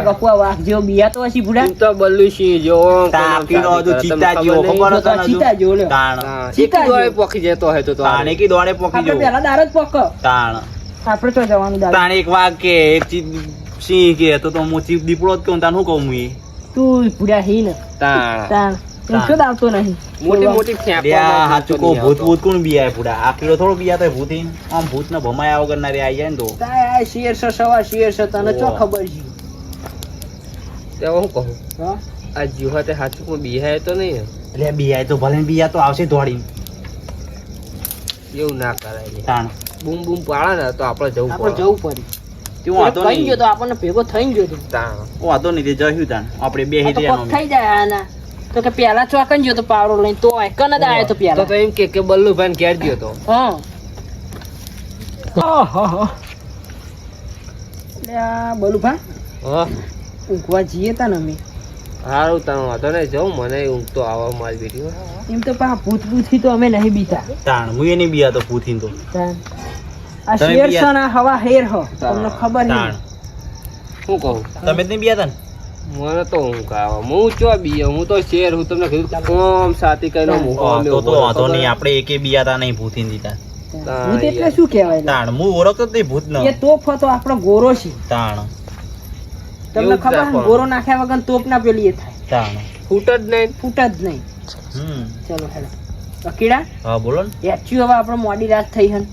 કપુઆ વાઘ જેવો બિયા તો હશી ભૂડા તું તો બલ્લુ સિંહ જો તાપીનો હજુ ચિત્તા જેવો ખબર હતો ને હજુ? ચિત્તા જેવો લ્યો. તાણ ચિત્તા ચીકી દોડે જેવો. પોખી જતો હોય તો તાણ એકી દોડે પોકી આપણે જવું. પહેલા દાર જ પક તાણ આપણે તો જવાનું દાર તાણ એક વાઘ કે એક સિંહ કે તો હું ચીપ દીપડો જ કહું તાણ શું કહું હું એ? તું ભૂડા હી ને તાણ તાણ એમ શું આવતો નહીં મોટી મોટી લ્યા, હાચું કહું, ભૂત ભૂત કોણ બિયાય પૂડા? આ કીડો થોડો બિયા તો ભૂત ઈ. આમ ભૂત ને ભમાયા વગર ના રે આઈ જાય ને તો તાય શેર છે સવા શેર છે તને ચો ઓહ. ખબર છે તે હું કહું હા આ જીવ હાથે હાચું કોઈ બિહાય તો નહીં ને? એટલે બિયાય તો ભલે ને બિયા તો આવશે દોડીને. એવું ના કરાય લે. તાણ બૂમ બૂમ પાડે ને તો આપણે જવું આપણે પડે. જવું પડે તેવું વાંધો કઈ ગયો નહીં. તો આપણને ભેગો થઈ ગયો તો તાણ વાંધો નહીં, તે જશું તાણ આપણે બે આ તો હેઠિયાનો કોક થઈ જાય આના તો કે પેલા ચોકન ગયો તો પાવડો લઈને તો એકન જ આયો તો તો પેલા તો એમ કે બલ્લુભાઈ ને ઘેર ગયો તો હા લ્યા બોલુભા હા ઊંઘવા જઈએ તા ને અમે સારું તમે વાંધો નહીં જાઉં મને ઊંઘ તો આવા મારી બેઠી એમ તો પા ભૂત ભૂતથી તો અમે નહીં બીતા તાણ હું એ નહીં બિયા તો પૂથીને તો તાન. આ તમે શેર બીયા- છે ને આ હવા હેર હો તમને ખબર તાણ નહીં શું કહું તમે જ નહીં બિયા તા ને? મને તો ઊંઘ આવે હું ચો બીયો હું તો શેર હું તમને કીધું કોમ સાથી કઈ નો તો વાંધો નહીં, આપણે એકે બિયા તા નહીં ભૂતીને દીધા. ભૂત એટલે શું કહેવાય લે? તાણ હું ઓળખતો જ નહીં ભૂત એ તોપ હતો આપણો ગોરો છે તાણ તમને એવું જ ખબર રાખવાનું. ગોરો નાખ્યા વગર તોપ ના પેલી એ થાય તાણ ફૂટ જ નહીં ફૂટ જ નહીં ચલો હેડો અકીડા હા બોલો ને. એચ્યુ હવે આપણે મોડી રાત થઈ હન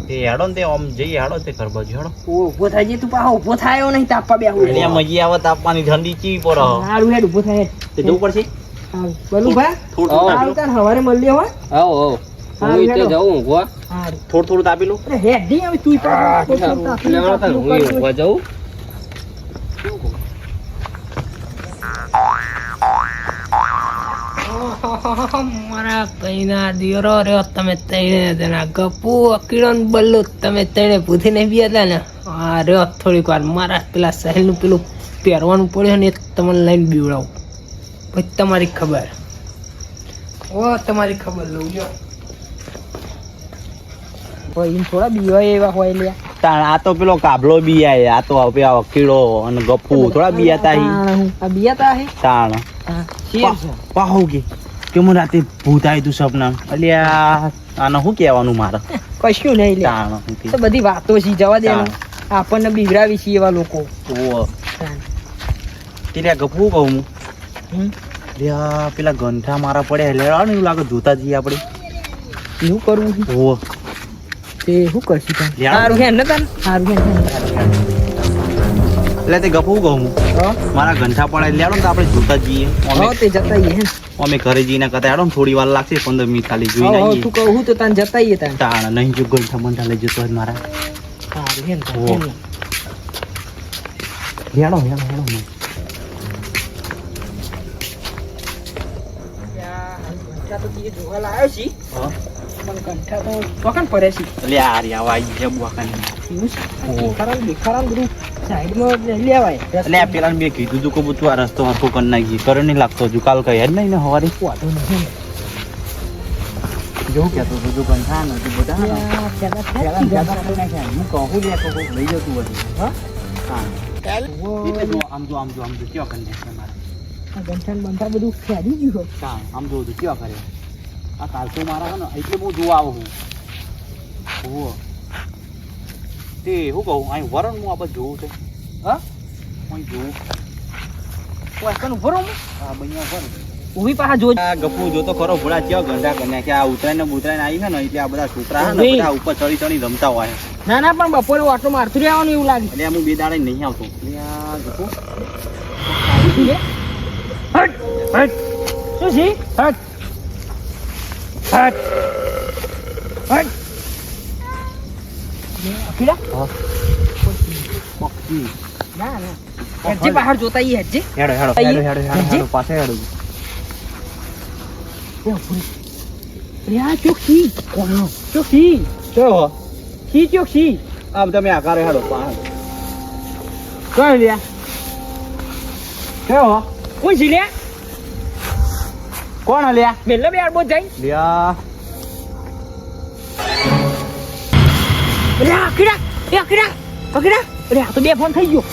એ હેડો ને તે આમ જઈએ હેડો તે ઘર બાજુ હેડો. ઉભો થાય જે તું પાછો ઉભો થાયો નહીં તાપવા બેહું એટલે આ મજી આવે તાપવાની ઠંડી ચી પર હારું હેડ ઉભો થાય હેડ. તે જવું પડશે હારું બોલું ભાઈ થોડું હા. હારું તાર હવારે મળીએ હોય આવો આવો હા, હું ઈતે હેડો. જાઉં ઊંઘવા હારું થોડું તાપી લો. અરે હેડ દી હવે તું પાછો સારું. લેવડો તાર હું ઊંઘવા જાઉં મારા કઈના દિયરો રહ્યો તમે તઈને તેના ગપુ અકીડો ને બલ્લુ તમે તઈને ભૂથી નહીં બી હતા ને આ રહ્યો થોડીક વાર મારા પેલા સહેલનું પેલું પહેરવાનું પડ્યું ને એ તમને લઈને બીવડાવું પછી તમારી ખબર તમારી ખબર લઉં જો ભાઈ થોડા બીવાય એવા હોય લ્યા તાણ આ તો પેલો કાબલો બી આય, આ તો હવે આ કીડો અને ગપ્પુ થોડા બી આતા હી. આ બિયાતા હે તાણ હા શેર છે પાહો કે મને રાતે ભૂત આવ્યું તું સપના. અલ્યા આને શું કહેવાનું મારે? કશું નહીં લ્યા તાણ તો બધી વાતો છે જવા દે ને. આપણને બીવડાવી છે એવા લોકો તે ગપુ કહું હું હમ. લ્યા પેલા ગંઠા મારા પડ્યા એટલે ને એવું લાગે જોતા જઈએ આપણે. એવું કરવું છે ઓહો તે શું કરશું તાન? લ્યા. હારું હેડ ને તાન હારું હેડ એટલે તે ગપુ કહું હું મારા ગંઠા પડ્યા એટલે હેડો ને તો આપણે જોતા જઈએ. હા તે જતા આઈએ હે અમે ઘરે જઈને કહેતા હેડો ને થોડી વાર લાગશે 15 મિનિટ ખાલી જોઈને હા આવીએ. તું કહું તો તાન જતા આઈએ તાન તાણ નહીં જો ગંઠા બંઠા લઈ જતો હોય મારા. હારું હેડ તાન, ઓહ. હેડ. હેડો હેડો હેડો કંઠા તો તીએ જોવા લાવ્યો છી હા. પણ કંઠા તો ચોકન પડે છે એટલે આ રહ્યા વાઈ ગયા બુઆકાને. એવું છે? ઓહ. દેખાડા ને બધું સાઈડમાં લઈ લેવાય એટલે આ પેલા મેં કીધું તું કે બધું આ રસ્તો હરખો કરી નાખી કરે નહીં લાગતો હજુ કાલ કહે જ નહીં ને હવારે વાંધો નહીં જેવું કહેતો હતો તું કંઠા નથી બધા પેલા પેલા થાય જ્યાદા કરી નાખ્યા. હું કહું લે તો કોક લઈ જતું બધું. હા? હા એટલે જો આમ જો કેવા કરી નાખ્યા મારે. આ ગંઠાને બંઠા બધું ફેરી ગયું હોય. હા આમ જો તું કેવા કરે આ કાલસો મારા હે ને એટલે બહુ જોવા આવું હું. ઓહો તે શું કહું અહીં વરણ હું આ બધું જોવું છે. હા? અહીં જોવું કોઈ કન ઉભો રહો હું? આ બન્યા વરણ ઊભી પાછા જોજો. આ ગપુ જોતો ખરો ભૂડા કેવા ગંડા કર્યા કે આ ઉતરાઈને બુતરાઈને આવી છે ને એટલે આ બધા છોકરા છે ને નહીં. બધા ઉપર ચડી ચડી રમતા હોય. ના ના પણ બપોરે ઓટો મારતું રહેવાનું એવું લાગે એટલે હું બે દાડે નહીં આવતો. એટલે આ ગપુ શું છે? હટ હટ શું છે? હટ હટ હટ અખીડા? પક્ષી. ના ના હેડજે બહાર જોતા ઈ હેડજે હેડો હેડો હેડો હેડો હેડો હેડો પાસે હેડો. યા ચોકસી ચોકસી કેવો સી ચોકસી આમ તમે આકારે હેડો પાણ કોણ લ્યા કેવો કોણ છે લ્યા કોણ હલ્યા બેલ્લા બે આડબો જાય લ્યા અરે અખીડા અખીડા અખીડા અરે આ તો બે ફોન થઈ ગયો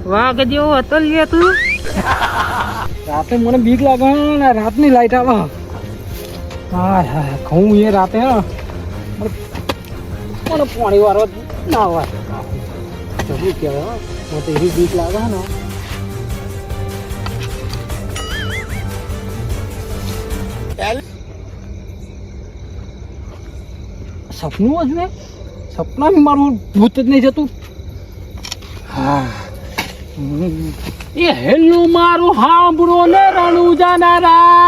વાઘ જેવો હતો લે તું. રાતે મને બીક લાગે ને રાતની લાઈટ આવે હા હા ઘઉં એ રાતે હે મને પાણી વાળો ના આવે જબરું કહેવાય મને તો એવી બીક લાગે ને સપનું જ ને સપના મારું ભૂત જ નહીં જતું હા એ હેલો મારું સાંભળો ને રણું જાનારા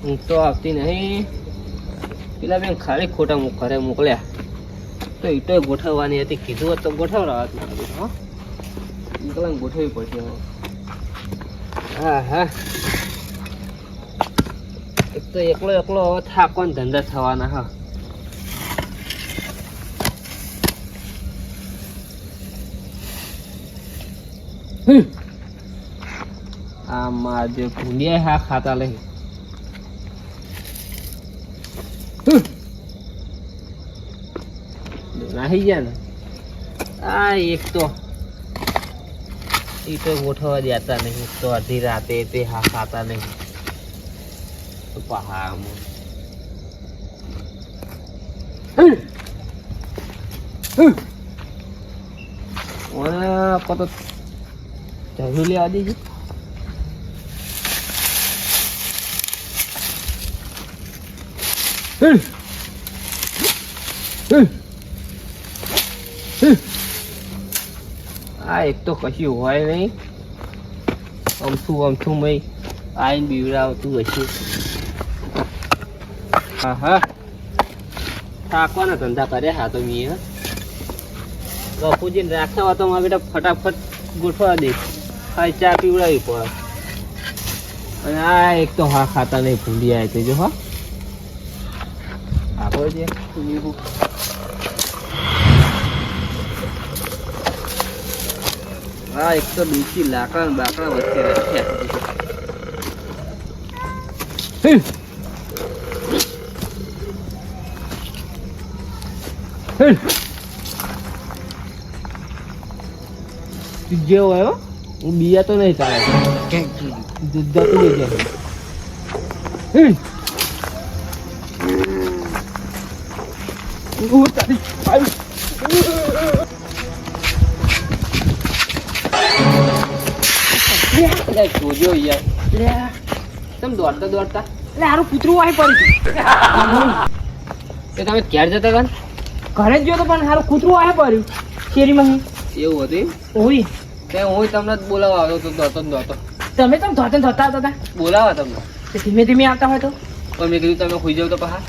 હું તો આવતી નહીં પેલા બેન ખાલી ખોટા ઘરે મોકલ્યા તો એ તો ગોઠવવાની હતી કીધું હોત તો ગોઠવડા હા નીકળાને ગોઠવવી પડશે હા હા એક તો એકલો એકલો હવે થાકવાનો ધંધા થવાના હા આમાં જે ભૂંડિયા હા ખાતા લઈ નાહી ગયા ને આ એક તો એ તો ગોઠવવા દેતા નહીં તો અડધી રાતે તે હા ખાતા નહીં પહા પતો જરૂર લેવા દેજો આ એક તો કશું હોય નહીં અમથું મય આઈને બીવડાવતું હશે હા હા થાકવાના ધંધા કર્યા હા તો મેં બાપુજીને રાખતા હોય તો મારા બેટા ફટાફટ ગોઠવા દે ખાઈ ચા પીવડાવી પડે અને આ એક તો હા ખાતા નહીં ભૂલી આવે છે જો હા આપો છે હા એક તો બીજી લાકડા ને બાકડા વચ્ચે રાખ્યા જેવો આવ્યો હું બીયા તો નહીં ચાલે જતું નહીં જાય જોજો યાર તમે દોડતા એટલે હારું કૂતરું આવી પડ્યું એ તમે ક્યારે જતા હતા ઘરે જ ગયો તો પણ હારું કૂતરું આવી પડ્યું શેરીમાં એવું હતું ઓય તે હું તમને જ બોલાવવા આવ્યો તો દોડતો તમે તો ધોતા હતા બોલાવા તમને તો ધીમે ધીમે આવતા હોય તો પણ મેં કીધું તમે ખોઈ જાવ તો પહા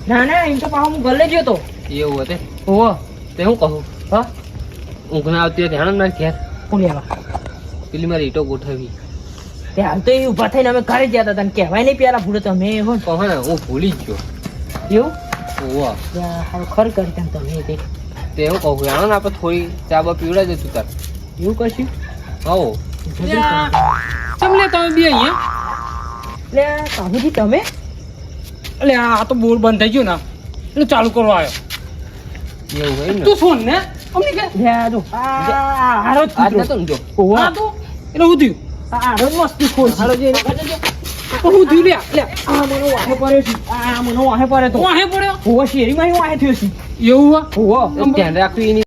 ના ના એમ તો પાછો હું ગલે ગયો તો એવું હતું ઓહો તે હું કહું હા ઊંઘ ના આવતી ધ્યાન ના ઘેર કોણ આવ્યા પેલી મારી ઈટો ગોઠવી તે હાલ તો એ ઊભા થઈને અમે ઘરે જ જતા હતા ને કહેવાય નહીં પેલા ભૂલો તમે હો ને. કહે ને હું ભૂલી જ ગયો એવું ઓવા હારું ખર કરી તમે તે તે હું કહું જાણો ને આપણે થોડી ચા બા પીવડા જતું તાર એવું કરશું હો એટલે ચમ લે તમે બે અહીંયા કાબુજી તમે એટલે આ તો બોર બંધ થઈ ગયો ને એટલે ચાલુ કરવા આવ્યો એવું હોય ને તું શું ને અમને કે લે આ જો હારો જ આજ કૂતરો. નતો ને જો ઓવા. આ તો એટલે હું થયું હારો જ મસ્તી ખોલ છે. હાલો જે તો હું થયું લે લે આ મને વાહે પડ્યો છે આ મને વાહે પડ્યો તો હું આહે પડ્યો હોવા શેરીમાં ય વાહે થયો છે એવું હા હોવા ધ્યાન રાખવી એની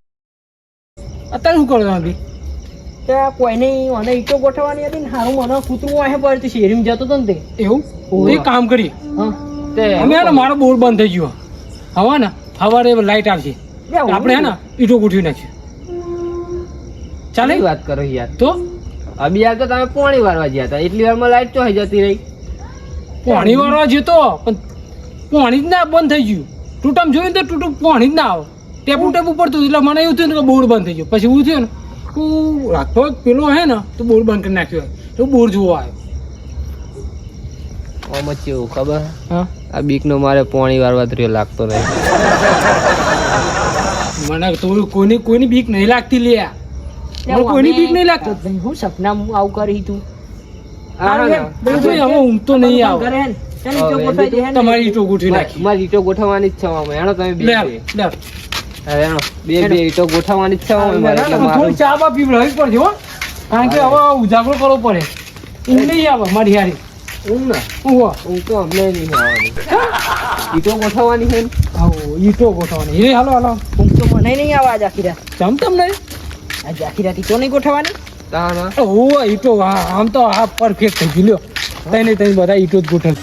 અત્યારે શું કરો તમે બી ત્યાં કોઈ નહીં મને ઈટો ગોઠવવાની હતી ને હારું મને કૂતરું વાહે પડ્યું હતું શેરીમાં જતો હતો ને તે એવું ઓહો. એક કામ કરીએ હા તે અમે હે ને મારો બોર બંધ થઈ ગયો હવા ને સવારે લાઈટ આવશે લે, ઓહો. આપણે હે ને ઈટો ગોઠવી નાખીએ ચાલે ચાલે વાત કરો યાર તો અભી યાર તો તમે પોણી વારવા ગયા હતા એટલી વારમાં લાઈટ તો જતી રહી પાણી વાળવા જતો પણ પાણી જ ના બંધ થઈ ગયું તૂટમ જોયું ને તો તૂટું પાણી જ ના આવે ટેપું પડતું એટલે મને એવું થયું ને કે બોર બંધ થઈ ગયો પછી એવું થયું ને હું લગભગ પેલો હે ને તો બોર બંધ કરી નાખ્યો તો બોર જોવા આવ્યો આમ જ કેવું ખબર હા આ બીક નો મારે પોણી વારવા તો લાગતો નહીં મને તો કોઈની બીક નહીં લાગતી લે મને કોઈની બીક નહીં લાગતી હું સપનામાં આવું કરી તું હારું હેડ. ભાઈ હવે ઊંઘ તો નહીં આવે ઘરે હેડ. એની ઈંટો હવે ગોઠવાઈ દે હેડ. તમારી ઈંટો ગોઠવી નાખી મારી ઈંટો ગોઠવવાની જ છે આમાં. હેણો તમે બે લે બે. લે હવે હેણો બે ઈંટો ગોઠવવાની જ છે આમાં મારે. એટલે થોડી મારું ચા બા પીવડાવવી પડશે હો કારણ કે હવે ઉજાગરો કરવો પડે ઊંઘ નહીં આવે મારી હારી ઊંઘ ના ઊંઘ ઊંઘ તો અમને નહીં આવવાની. ઈંટો ગોઠવવાની છે ને. આવો ઈંટો ગોઠવવાની એ હાલો હાલો ઊંઘ તો મને નહીં આવે આજ આખી રાત. જમ તમ નહીં આજ આખી રાત ઈંટો નહીં ગોઠવવાની. તાના ઓ ઈંટો હા આમ તો હા પરફેક્ટ થઈ ગયું લ્યો તઈ બધા ઈંટો જ ગોઠવ